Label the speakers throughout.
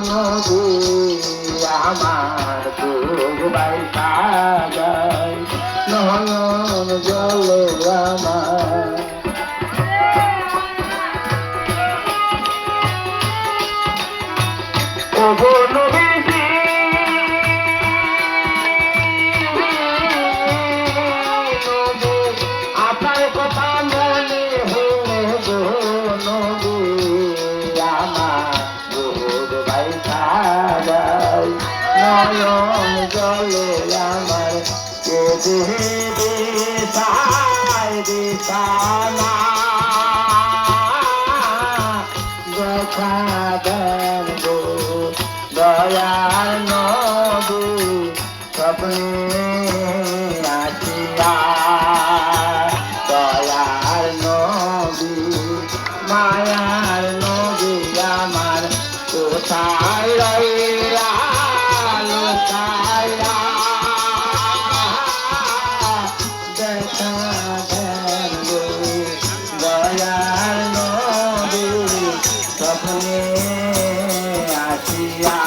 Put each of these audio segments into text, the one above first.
Speaker 1: নবী আমার বুক বাইসা যায় নয়ন জলে আমার ওগো নবীজি আপনার কথা মনে হলে গো নবী আমার বুক বাইসা যায় নয়ন জলে আমার কেঁদে দিশায় দিশানা দেখা দেন গো দয়ার নবী স্বপ্নে আসিয়া দয়ার নবী মায়ার নবী আমার কোথায় রইলা লুকাইয়া দেখা দেন গো দয়ার নবী স্বপ্নে আসিয়া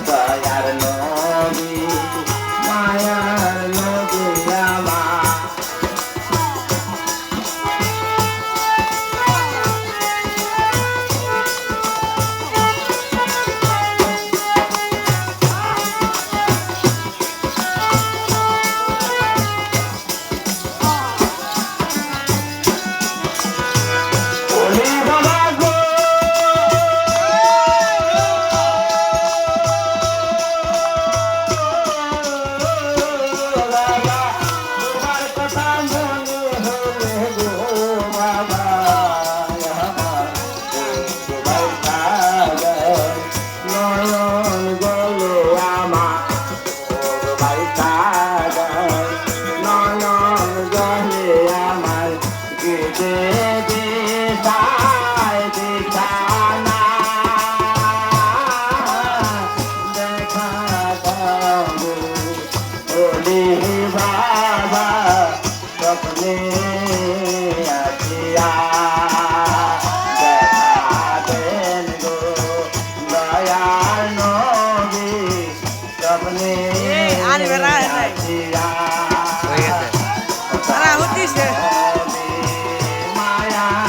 Speaker 1: দয়ার নবী মায়ার নবী আমার মায়া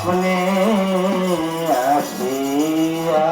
Speaker 1: স্বপ্নে আসিয়া